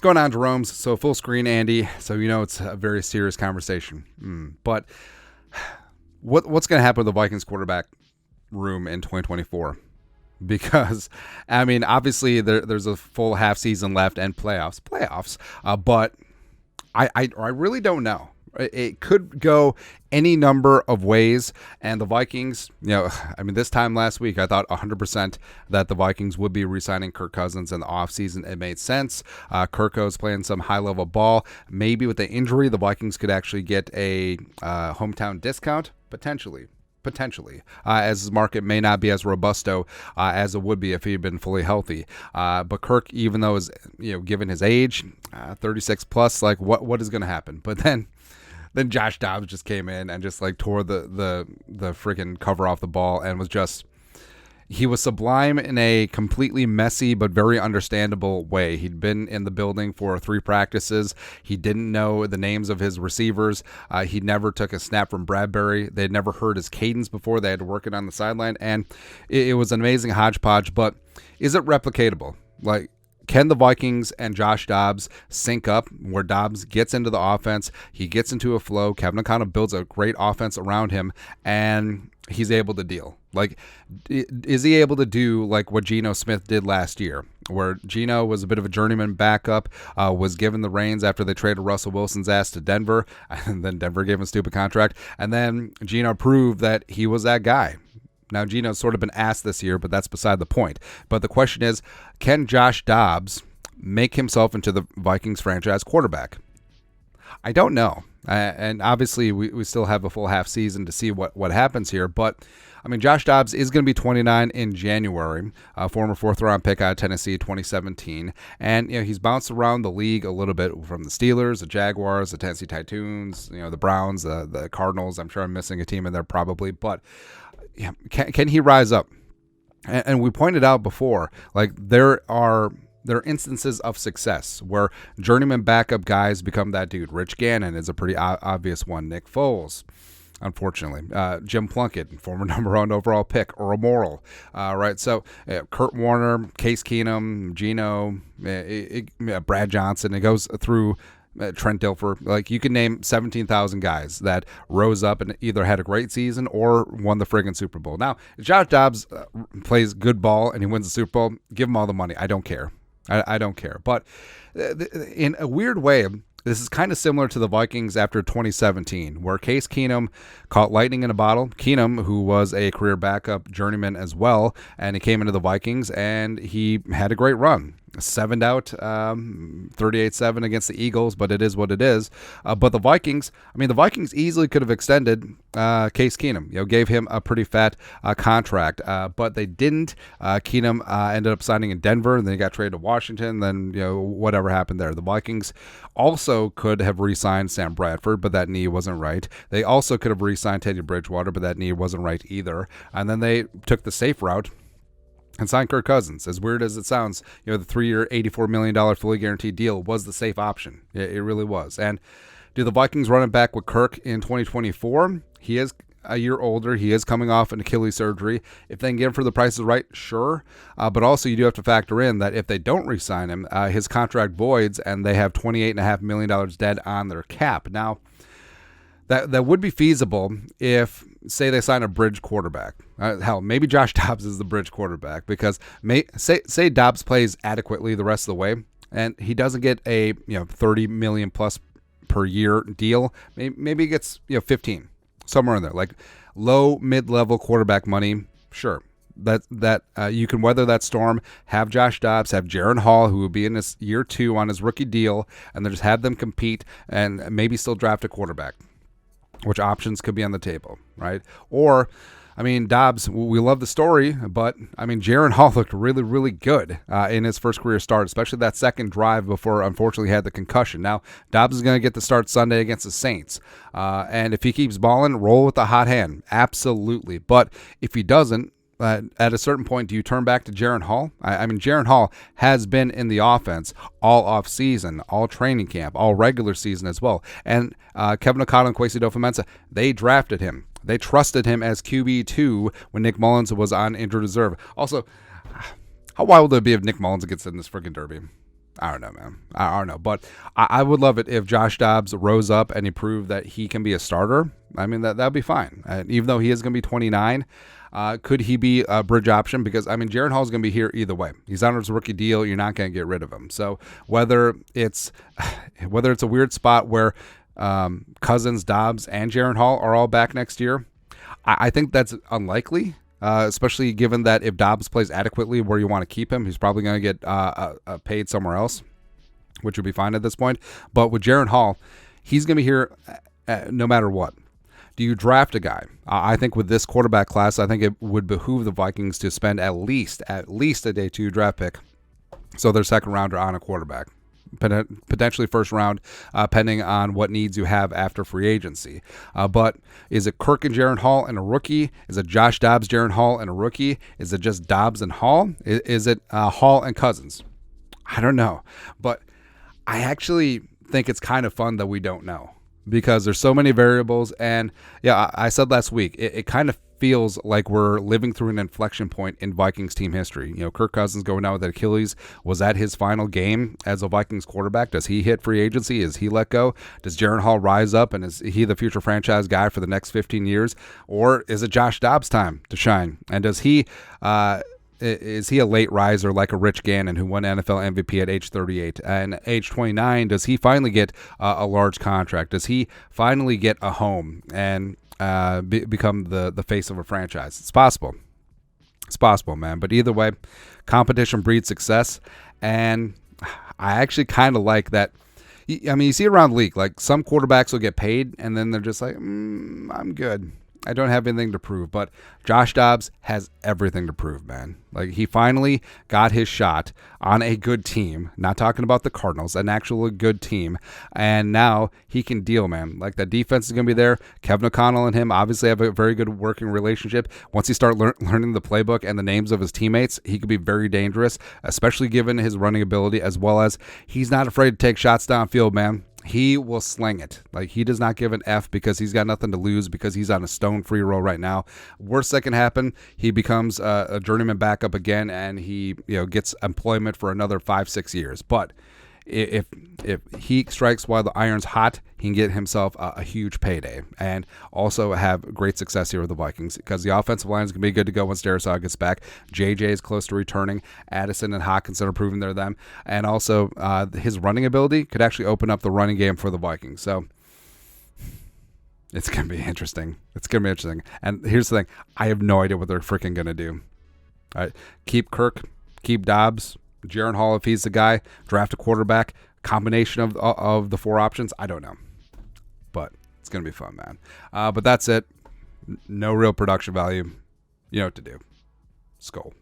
going on, Jerome's? So full screen, Andy. So you know it's a very serious conversation. But what's going to happen with the Vikings quarterback room in 2024? Because, I mean, obviously there's a full half season left and playoffs. But I really don't know. It could go any number of ways, and the Vikings, this time last week, I thought 100% that the Vikings would be re-signing Kirk Cousins in the offseason. It made sense. Kirko's playing some high-level ball. Maybe with the injury, the Vikings could actually get a hometown discount, potentially, as his market may not be as robusto as it would be if he had been fully healthy. But Kirk, even though given his age, 36 plus, like what is going to happen? But then Josh Dobbs just came in and just like tore the freaking cover off the ball and he was sublime in a completely messy but very understandable way. He'd been in the building for 3 practices. He didn't know the names of his receivers. He never took a snap from Bradbury. They'd never heard his cadence before. They had to work it on the sideline, and it was an amazing hodgepodge. But is it replicatable? Like, can the Vikings and Josh Dobbs sync up where Dobbs gets into the offense, he gets into a flow, Kevin O'Connell builds a great offense around him, and he's able to deal? Like, is he able to do like what Geno Smith did last year, where Geno was a bit of a journeyman backup, was given the reins after they traded Russell Wilson's ass to Denver, and then Denver gave him a stupid contract, and then Geno proved that he was that guy. Now, Geno's sort of been asked this year, but that's beside the point. But the question is, can Josh Dobbs make himself into the Vikings franchise quarterback? I don't know. And obviously, we still have a full half season to see what happens here. But, I mean, Josh Dobbs is going to be 29 in January, a former 4th-round pick out of Tennessee, 2017. And, he's bounced around the league a little bit from the Steelers, the Jaguars, the Tennessee Titans, the Browns, the Cardinals. I'm sure I'm missing a team in there probably. But yeah, can he rise up? And we pointed out before, like there are instances of success where journeyman backup guys become that dude. Rich Gannon is a pretty obvious one. Nick Foles, unfortunately. Jim Plunkett, former number 1 overall pick. Earl Morrall, right? So Kurt Warner, Case Keenum, Geno, Brad Johnson. It goes through Trent Dilfer. Like, you can name 17,000 guys that rose up and either had a great season or won the friggin' Super Bowl. Now, if Josh Dobbs plays good ball and he wins the Super Bowl, give him all the money. I don't care. I don't care. But in a weird way, this is kind of similar to the Vikings after 2017, where Case Keenum caught lightning in a bottle. Keenum, who was a career backup journeyman as well, and he came into the Vikings, and he had a great run. 7'd out, 38-7 against the Eagles, but it is what it is. But the Vikings easily could have extended Case Keenum, gave him a pretty fat contract, but they didn't. Keenum ended up signing in Denver, and then he got traded to Washington. Then whatever happened there. The Vikings also could have re-signed Sam Bradford, but that knee wasn't right. They also could have re-signed Teddy Bridgewater, but that knee wasn't right either. And then they took the safe route and signed Kirk Cousins. As weird as it sounds, the 3-year, $84 million fully guaranteed deal was the safe option. It really was. And do the Vikings run it back with Kirk in 2024? He is a year older. He is coming off an Achilles surgery. If they can get him for the prices right, sure. But also you do have to factor in that if they don't re-sign him, his contract voids and they have $28.5 million dead on their cap. Now, that would be feasible if, say, they sign a bridge quarterback. Hell, maybe Josh Dobbs is the bridge quarterback, because say Dobbs plays adequately the rest of the way and he doesn't get a $30 million plus per year deal. Maybe he gets 15, somewhere in there, like low mid-level quarterback money. Sure, that you can weather that storm. Have Josh Dobbs, have Jaren Hall, who will be in his year 2 on his rookie deal, and then just have them compete and maybe still draft a quarterback. Which options could be on the table, right? Or, Dobbs, we love the story, but, Jaren Hall looked really, really good in his first career start, especially that second drive before, unfortunately, he had the concussion. Now, Dobbs is going to get the start Sunday against the Saints. And if he keeps balling, roll with the hot hand. Absolutely. But if he doesn't, at a certain point, do you turn back to Jaren Hall? Jaren Hall has been in the offense all off season, all training camp, all regular season as well. And Kevin O'Connell and Kwesi Adofo-Mensah, they drafted him. They trusted him as QB2 when Nick Mullins was on injured reserve. Also, how wild would it be if Nick Mullins gets in this freaking derby? I don't know, man. I don't know. But I would love it if Josh Dobbs rose up and he proved that he can be a starter. I mean, that'd be fine. Even though he is going to be 29, could he be a bridge option? Because, I mean, Jaren Hall is going to be here either way. He's on his rookie deal. You're not going to get rid of him. So whether it's a weird spot where Cousins, Dobbs, and Jaren Hall are all back next year, I think that's unlikely. Especially given that if Dobbs plays adequately where you want to keep him, he's probably going to get paid somewhere else, which would be fine at this point. But with Jaren Hall, he's going to be here no matter what. Do you draft a guy? I think with this quarterback class, I think it would behoove the Vikings to spend at least a day 2 draft pick, so their second rounder on a quarterback. Potentially first round, depending on what needs you have after free agency. But is it Kirk and Jaren Hall and a rookie? Is it Josh Dobbs, Jaren Hall, and a rookie? Is it just Dobbs and Hall? Is it Hall and Cousins? I don't know. But I actually think it's kind of fun that we don't know, because there's so many variables. And yeah, I said last week, it kind of feels like we're living through an inflection point in Vikings team history. You know, Kirk Cousins going down with Achilles. Was that his final game as a Vikings quarterback? Does he hit free agency? Is he let go? Does Jaren Hall rise up, and is he the future franchise guy for the next 15 years? Or is it Josh Dobbs' time to shine? And does he is he a late riser like a Rich Gannon who won NFL MVP at age 38? And age 29, does he finally get a large contract? Does he finally get a home and become the face of a franchise? It's possible. It's possible, man. But either way, competition breeds success. And I actually kind of like that. I mean, you see around the league, like some quarterbacks will get paid and then they're just like, I'm good. I don't have anything to prove. But Josh Dobbs has everything to prove, man. Like, he finally got his shot on a good team. Not talking about the Cardinals, an actual good team. And now he can deal, man. Like, the defense is going to be there. Kevin O'Connell and him obviously have a very good working relationship. Once he start learning the playbook and the names of his teammates, he could be very dangerous, especially given his running ability, as well as he's not afraid to take shots downfield, man. He will sling it. Like, he does not give an F because he's got nothing to lose, because he's on a stone free roll right now. Worst that can happen, he becomes a journeyman backup again, and he gets employment for another 5-6 years. But if he strikes while the iron's hot, he can get himself a huge payday and also have great success here with the Vikings, because the offensive line is going to be good to go once Darisaw gets back. JJ is close to returning. Addison and Hawkinson are proving they're them. And also his running ability could actually open up the running game for the Vikings. So it's going to be interesting. It's going to be interesting. And here's the thing. I have no idea what they're freaking going to do. All right, keep Kirk, keep Dobbs, Jaren Hall if he's the guy, draft a quarterback, combination of the 4 options. I don't know. But it's going to be fun, man. But that's it. No real production value. You know what to do. Skull.